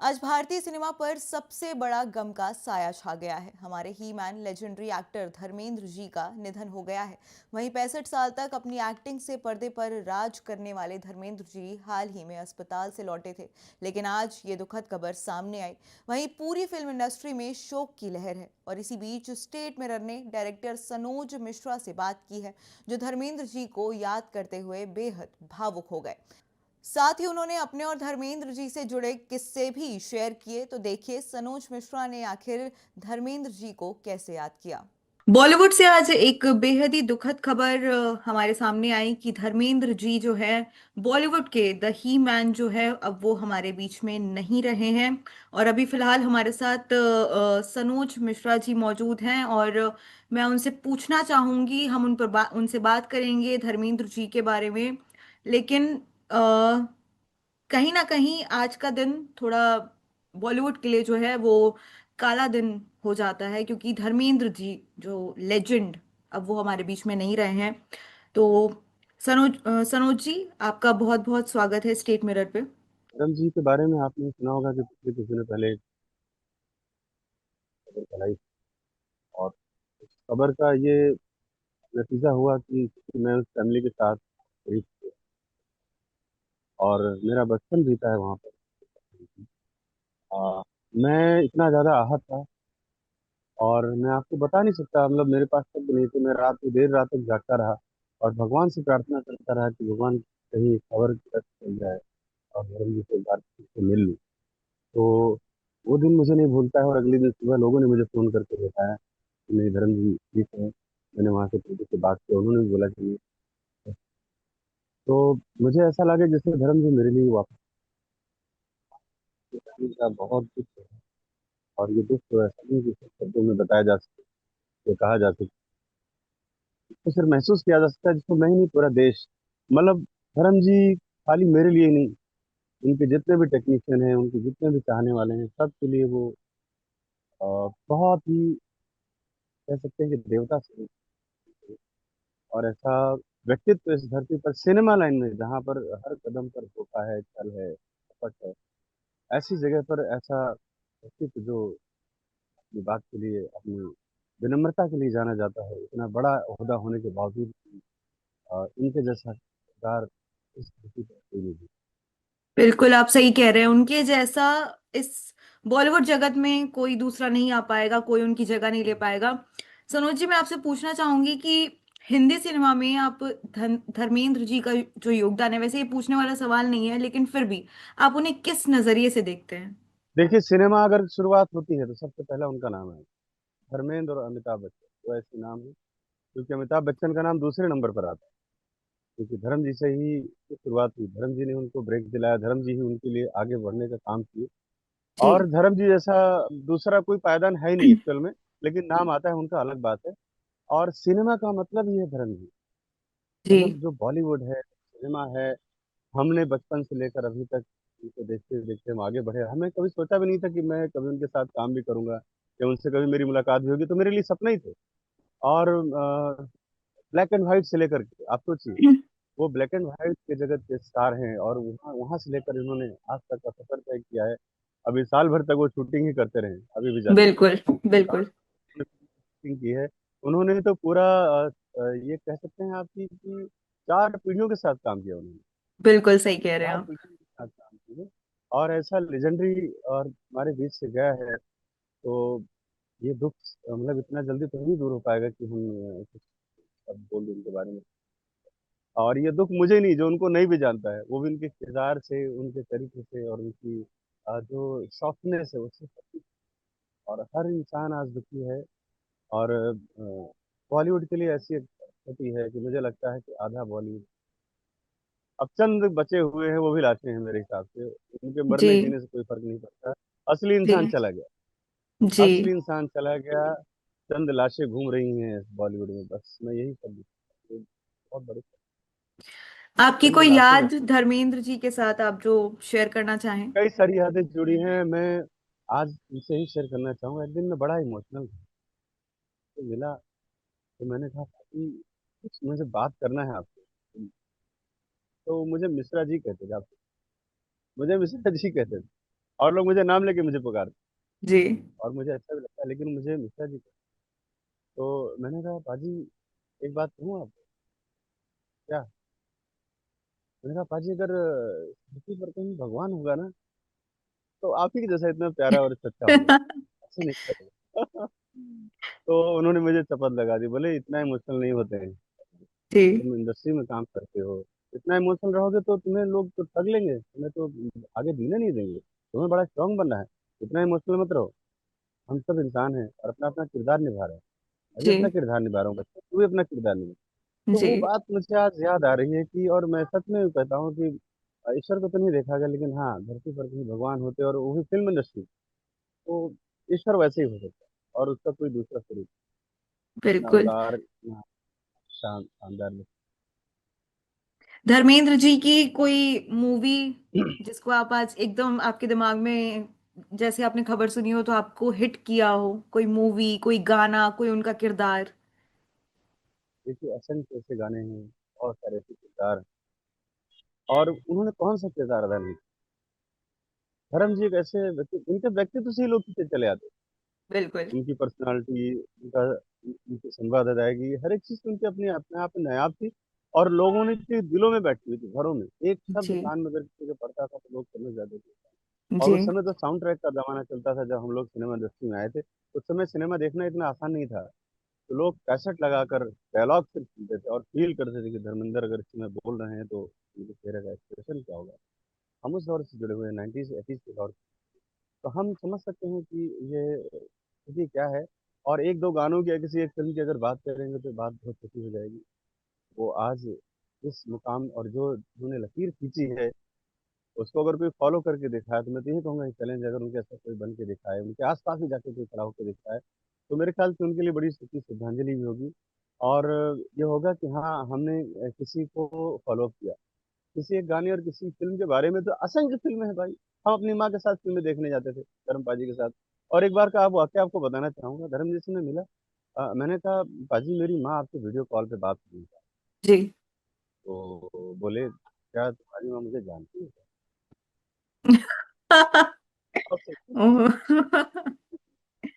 आज भारतीय सिनेमा पर सबसे बड़ा गम का साया छा गया है। हमारे ही man legendary actor Dharmendra ji का निधन हो गया है। वहीं 65 साल तक अपनी एक्टिंग से पर्दे पर राज करने वाले धर्मेंद्र जी हाल ही में अस्पताल से लौटे थे, लेकिन आज ये दुखद खबर सामने आई। वहीं पूरी फिल्म इंडस्ट्री में शोक की लहर है और इसी बीच स्टेट मिरर ने डायरेक्टर सनोज मिश्रा से बात की है, जो धर्मेंद्र जी को याद करते हुए बेहद भावुक हो गए। साथ ही उन्होंने अपने और धर्मेंद्र जी से जुड़े किस्से भी शेयर किए। तो देखिए सनोज मिश्रा ने आखिर धर्मेंद्र जी को कैसे याद किया। बॉलीवुड से आज एक बेहद ही दुखद खबर हमारे सामने आई कि धर्मेंद्र जी जो है, बॉलीवुड के द ही मैन जो है, अब वो हमारे बीच में नहीं रहे हैं। और अभी फिलहाल हमारे साथ सनोज मिश्रा जी मौजूद हैं और मैं उनसे पूछना चाहूंगी, हम उनसे बात करेंगे धर्मेंद्र जी के बारे में। लेकिन कहीं ना कहीं आज का दिन थोड़ा बॉलीवुड के लिए जो है वो काला दिन हो जाता है, क्योंकि धर्मेंद्र जी जो लेजेंड, अब वो हमारे बीच में नहीं रहे हैं। तो सनोज जी, आपका बहुत बहुत स्वागत है स्टेट मिरर पे। करम जी के बारे में आपने सुना होगा कि पिछले कुछ दिनों पहले एक खबर फैलाई थी। और उस खबर का ये नतीजा हुआ कि मैं उस फैमिली के साथ रही थी और मेरा बचपन बीता है वहाँ पर। आ, मैं इतना ज़्यादा आहत था और मैं आपको बता नहीं सकता, मतलब मेरे पास शब्द नहीं थे। मैं रात को देर रात तक जागता रहा और भगवान से प्रार्थना करता रहा कि भगवान कहीं खबर तक चल जाए और धर्म जी से एक बार फिर से मिल लूँ। तो वो दिन मुझे नहीं भूलता है। और अगले दिन सुबह लोगों ने मुझे फ़ोन करके बताया कि नहीं, धर्म जी ठीक है। मैंने वहाँ के पीछे से बात की, उन्होंने भी बोला कि नहीं। तो मुझे ऐसा लगा जैसे धर्म जी मेरे लिए वापस आने का बहुत दुख है। और ये दुख तो ऐसा नहीं कि सिर्फ शब्दों में बताया जा सके या कहा जा सके। इसको सिर्फ महसूस किया जा सकता है, जिसको मैं ही नहीं, पूरा देश, मतलब धर्म जी खाली मेरे लिए नहीं, उनके जितने भी टेक्नीशियन हैं, उनके जितने भी चाहने वाले हैं, सबके लिए वो बहुत ही, कह सकते हैं कि देवता से। और ऐसा व्यक्तित्व इस धरती पर सिनेमा लाइन में, जहाँ पर हर कदम पर धोखा है, छल है, कपट है, ऐसी जगह पर ऐसा व्यक्तित्व जो अपनी बात के लिए, अपनी विनम्रता के लिए जाना जाता है, इतना बड़ा ओहदा होने के बावजूद भी, इनके जैसा किरदार इस धरती पर कोई नहीं है। बिल्कुल आप सही कह रहे हैं, उनके जैसा इस बॉलीवुड जगत में कोई दूसरा नहीं आ पाएगा, कोई उनकी जगह नहीं ले पाएगा। सनोज जी, मैं आपसे पूछना चाहूंगी कि हिंदी सिनेमा में आप धर्मेंद्र जी का जो योगदान है, वैसे ये पूछने वाला सवाल नहीं है, लेकिन फिर भी आप उन्हें किस नजरिए से देखते हैं। देखिए, सिनेमा अगर शुरुआत होती है तो सबसे पहला उनका नाम है धर्मेंद्र और अमिताभ बच्चन, तो ऐसे नाम है। क्योंकि अमिताभ बच्चन का नाम दूसरे नंबर पर आता है, क्योंकि धर्म जी से ही शुरुआत हुई। धर्म जी ने उनको ब्रेक दिलाया, धर्म जी ही उनके लिए आगे बढ़ने का काम किए। और जी। धर्म जी जैसा दूसरा कोई पायदान है ही नहीं एक्चुअल में, लेकिन नाम आता है उनका, अलग बात है। और सिनेमा का मतलब ही है धर्म जी। जी। मतलब जो बॉलीवुड है, सिनेमा है, हमने बचपन से लेकर अभी तक उनको देखते देखते हम आगे बढ़े। हमें कभी सोचा भी नहीं था कि मैं कभी उनके साथ काम भी करूंगा या उनसे कभी मेरी मुलाकात भी होगी, तो मेरे लिए सपना ही थे। और ब्लैक एंड व्हाइट से लेकर के, आप सोचिए, वो ब्लैक एंड व्हाइट के जगत के स्टार हैं और वहाँ वहाँ से लेकर इन्होंने आज तक का सफर तय किया है। अभी साल भर तक वो शूटिंग ही करते रहे, अभी भी जाके बिल्कुल। बिल्कुल। शूटिंग की है। उन्होंने तो पूरा ये कह सकते हैं आपकी कि 4 पीढ़ियों के साथ काम किया उन्होंने। बिल्कुल सही कह रहे हैं चार आप। पीढ़ियों के साथ काम किया और ऐसा लेजेंडरी और हमारे बीच से गया है। तो ये दुख, मतलब इतना जल्दी तो नहीं दूर हो पाएगा कि हम कुछ अब बोल दें उनके बारे में। और ये दुख मुझे नहीं, जो उनको नहीं भी जानता है, वो भी उनके किरदार से, उनके तरीके से और उनकी जो सॉफ्टनेस है उससे। और हर इंसान आज दुखी है। और बॉलीवुड के लिए ऐसी एक स्थिति है कि मुझे लगता है कि आधा बॉलीवुड अब चंद बचे हुए हैं, वो भी लाशें हैं मेरे हिसाब से। उनके जी। मरने जीने से कोई फर्क नहीं पड़ता। असली इंसान जी। चला गया, जी। असली इंसान चला गया। चंद लाशें घूम रही हैं इस बॉलीवुड में, बस मैं यही सब बहुत बड़ी आपकी चंद कोई लाशें याद बची। धर्मेंद्र जी के साथ आप जो शेयर करना चाहें। कई सारी यादें जुड़ी हैं, मैं आज उनसे ही शेयर करना चाहूंगा। एक दिन मैं बड़ा इमोशनल मिला, तो मैंने कहा कि कुछ मुझे बात करना है आपसे। तो मुझे मिश्रा जी कहते थे, आप मुझे मिश्रा जी कहते थे। और लोग मुझे नाम लेके मुझे पुकारते, जी। और मुझे अच्छा भी लगता है, लेकिन मुझे मिश्रा जी। तो मैंने कहा पाजी, एक बात कहूँ आप? क्या? मैंने कहा पाजी, अगर धरती पर कहीं भगवान होगा ना, तो आप ही के जैसा इतना प्यारा और सच्चा होगा, ऐसे नहीं करेगा। तो उन्होंने मुझे शपथ लगा दी, बोले इतना इमोशनल नहीं होते हैं, जी। तुम इंडस्ट्री में काम करते हो, इतना इमोशनल रहोगे तो तुम्हें लोग तो ठग लेंगे, तुम्हें तो आगे जीने नहीं देंगे, तुम्हें बड़ा स्ट्रांग बनना है, इतना इमोशनल मत रहो। हम सब इंसान हैं और अपना अपना किरदार निभा रहे हैं। अभी अपना जी। किरदार निभा रहा हूँ बच्चे, तू भी अपना किरदार निभा। तो जी। वो बात मुझे आज याद आ रही है कि, और मैं सच में कहता हूँ कि ईश्वर को तो नहीं देखा गया, लेकिन हाँ, धरती पर कहीं भगवान होते और वो भी फिल्म इंडस्ट्री, तो ईश्वर वैसे ही हो सकता है, और उसका कोई दूसरा स्वरूप, इतना बिल्कुल। उदार, इतना शानदार धर्मेंद्र जी की कोई मूवी जिसको आप आज एकदम आपके दिमाग में, जैसे आपने खबर सुनी हो तो आपको हिट किया हो, कोई मूवी, कोई गाना, कोई उनका किरदार? देखिए, असंख्य ऐसे गाने हैं, बहुत सारे ऐसे किरदार, और उन्होंने कौन सा किरदार अदा नहीं किया। धर्म जी एक ऐसे व्यक्ति, उनके व्यक्तित्व से ही लोग खींचे चले आते, बिल्कुल। उनकी पर्सनालिटी, उनका, उनकी संवाद अदायगी, हर एक चीज उनकी अपनी अपने आप में नायाब थी, और लोगों ने के दिलों में बैठी हुई थी, घरों में एक शब्द जी। कान में अगर किसी को पड़ता था तो लोग समझ जाते थे। और जी। उस समय तो साउंड ट्रैक का जमाना चलता था, जब हम लोग सिनेमा इंडस्ट्री में आए थे, उस समय सिनेमा देखना इतना आसान नहीं था। तो लोग कैसेट लगाकर डायलॉग सिर्फ सुनते थे और फील करते थे कि धर्मेंद्र अगर इस समय बोल रहे हैं तो उनके चेहरे का एक्सप्रेशन क्या होगा। हम उस दौर से जुड़े हुए हैं, 90s 80s के दौर से। तो हम समझ सकते हैं कि ये क्या है। और एक दो गानों की या किसी एक फिल्म की अगर बात करेंगे तो बात बहुत छोटी हो जाएगी। वो आज इस मुकाम, और जो उन्होंने लकीर खींची है, उसको अगर कोई फॉलो करके दिखाए, तो मैं तो यही कहूँगा कि चैलेंज, अगर उनके ऐसा कोई बन के दिखाए, उनके आसपास भी जाके कोई खड़ा होकर दिखाए, तो मेरे ख्याल से उनके लिए बड़ी सच्ची श्रद्धांजलि भी होगी। और ये होगा कि हाँ, हमने किसी को फॉलो किया, किसी एक गाने और किसी फिल्म के बारे में। तो असंख्य फिल्में हैं भाई, हम अपनी माँ के साथ फिल्में देखने जाते थे, धर्म पाजी के साथ। और एक बार का आप वाक्य आपको बताना चाहूंगा, धर्म जी से मैं मिला, मैंने कहा पाजी, मेरी माँ आपसे वीडियो कॉल पे बात कर रही है। जी। तो बोले, क्या तुम्हारी माँ मुझे जानती है? अब सोचिए, ओह।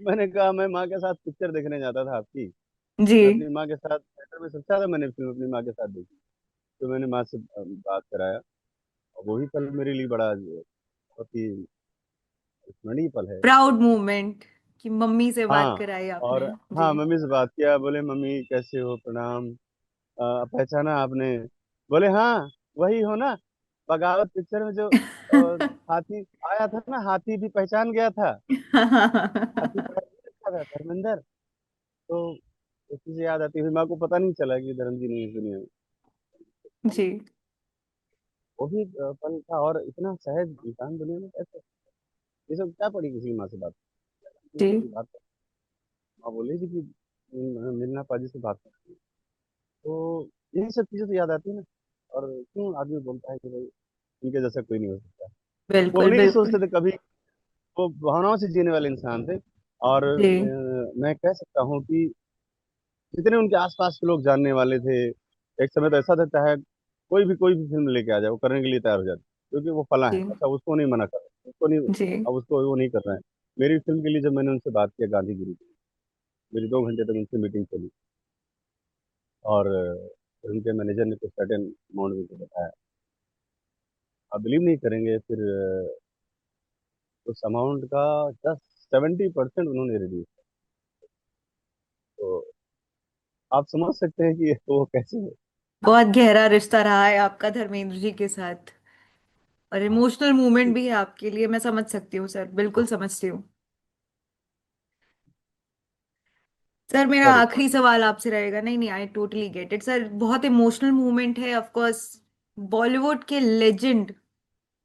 मैंने कहा मैं माँ के साथ पिक्चर देखने जाता था आपकी, जी। मैं अपनी माँ के साथ थिएटर में, सबसे ज्यादा मैंने फिल्म अपनी माँ के साथ देखी। तो मैंने माँ से बात कराया, और वही पल मेरे लिए बड़ा बहुत ही स्मरणीय पल है। प्राउड मोमेंट कि मम्मी से बात हाँ, कराई और आपने। जी। हाँ, मम्मी से बात किया, बोले मम्मी कैसे हो, प्रणाम, पहचाना आपने? बोले हाँ, वही हो ना, बगावत पिक्चर में जो हाथी आया था ना, हाथी भी पहचान गया था, हाथी पैर भी रखा था धर्मेंद्र। तो उस चीज याद आती हुई, माँ को पता नहीं चला कि धर्म जी नहीं है दुनिया में। जी। वो भी पल था, और इतना सहज इंसान दुनिया में कैसे, ये सब क्या पड़ी किसी की माँ से बात, जी। कभी बात कर, माँ बोली थी कि मिलना पाजी से बात करती है। तो यही सब चीजें तो याद आती है ना। और क्यों आदमी बोलता है कि भाई इनके जैसा कोई नहीं हो सकता। वो बिल्कुल। नहीं बिल्कुल। सोचते थे कभी, वो भावनाओं से जीने वाले इंसान थे। और जी। मैं कह सकता हूँ कि जितने उनके आसपास के लोग जानने वाले थे, एक समय तो ऐसा था, चाहे कोई भी फिल्म लेके आ जाए, वो करने के लिए तैयार हो जाते, क्योंकि वो फला है, जी। अच्छा उसको नहीं मना कर रहे, उसको नहीं, जी। अब उसको वो नहीं कर रहे हैं। मेरी फिल्म के लिए जब मैंने उनसे बात किया गांधीगिरी की, मेरी 2 घंटे तक उनसे मीटिंग चली। और उनके मैनेजर ने कुछ सर्टेन अमाउंट मुझे बताया, आप बिलीव नहीं करेंगे, फिर उस अमाउंट का 70% उन्होंने रिड्यूस। तो आप समझ सकते हैं कि ये वो कैसे है। बहुत गहरा रिश्ता रहा है आपका धर्मेंद्र जी के साथ, और हाँ, इमोशनल मूवमेंट भी है आपके लिए, मैं समझ सकती हूँ सर, बिल्कुल समझती हूँ। सर मेरा करेक्ट। आखिरी सवाल आपसे रहेगा, नहीं नहीं, I totally get it sir, बहुत इमोशनल मूवमेंट है ऑफ कोर्स। बॉलीवुड के लेजेंड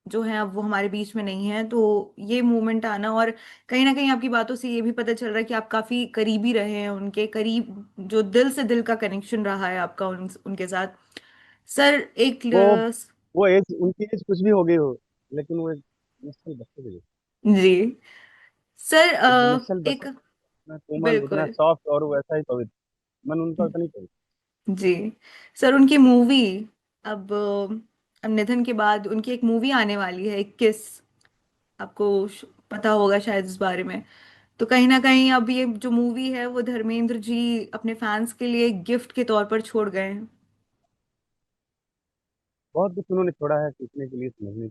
जो हैं अब वो हमारे बीच में नहीं है, तो ये मूवमेंट आना, और कहीं ना कहीं आपकी बातों से ये भी पता चल रहा है कि आप काफी करीबी रहे हैं उनके करीब, जो दिल से दिल का कनेक्शन रहा है आपका उनके साथ। सर एक वो वो एज, उनकी एज कुछ भी हो गई हो, लेकिन वो एक नक्सल बच्चे के जैसे, जी। सर एक नक्सल बच्चे, एक इतना कोमल, इतना बिल्कुल। सॉफ्ट, और वैसा ही पवित्र मन उनका, उतना ही पवित्र। जी। सर उनकी मूवी, अब निधन के बाद उनकी एक मूवी आने वाली है 21, आपको पता होगा शायद इस बारे में। तो कहीं ना कहीं अब ये जो मूवी है वो धर्मेंद्र जी अपने फैंस के लिए गिफ्ट के तौर पर छोड़ गए हैं। बहुत कुछ उन्होंने छोड़ा है सीखने के लिए, समझने के लिए।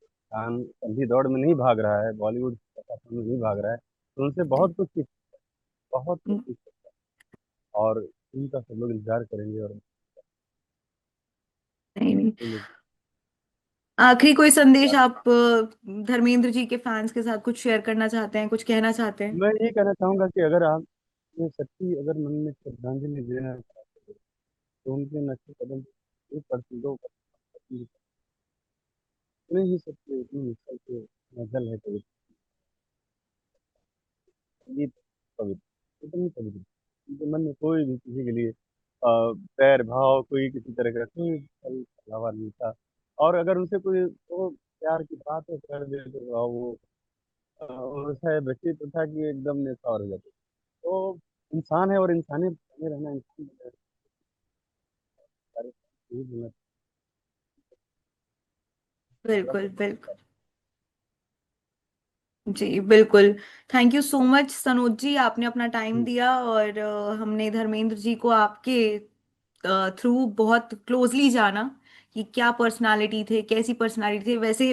इंसान अंधी दौड़ में नहीं भाग रहा है, बॉलीवुड में नहीं भाग रहा है, तो उनसे जी। बहुत कुछ सीख, बहुत कुछ हम्म, सीख सकता है। और उनका सब लोग इंतजार करेंगे। और नहीं नहीं। बिल्कुल, आखिरी कोई संदेश आप धर्मेंद्र जी के फैंस के साथ कुछ शेयर करना चाहते हैं, कुछ कहना चाहते हैं? मैं ये कहना चाहूंगा कि अगर आप ये सच्ची अगर मन में श्रद्धांजलि देना चाहते हो, तो उनके नक्शे कदम 1% 2% उतने ही सच्चे, उतनी निश्चल से गजल है कविता, गीत, पवित्र, इतनी पवित्र। उनके मन में कोई भी किसी के लिए बैर भाव, कोई किसी तरह का कोई छल छलावा नहीं था। और अगर उनसे कोई तो प्यार की बात कर दे तो वो वैसा बच्चे तो था कि एकदम निछावर हो जाते। तो इंसान है और इंसानियत बने रहना, इंसान बने रहना, सारे यही बोलना बिल्कुल चाहिए। बिल्कुल। जी बिल्कुल। Thank you so much Sanoj ji, आपने अपना टाइम दिया और हमने धर्मेंद्र जी को आपके थ्रू बहुत क्लोजली जाना कि क्या पर्सनालिटी थे, कैसी पर्सनालिटी थे। वैसे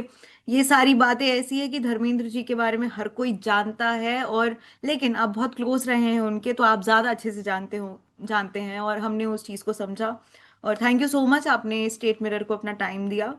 ये सारी बातें ऐसी है कि धर्मेंद्र जी के बारे में हर कोई जानता है, और लेकिन आप बहुत क्लोज रहे हैं उनके, तो आप ज़्यादा अच्छे से जानते हैं, और हमने उस चीज़ को समझा। और थैंक यू सो मच, आपने स्टेट मिरर को अपना टाइम दिया।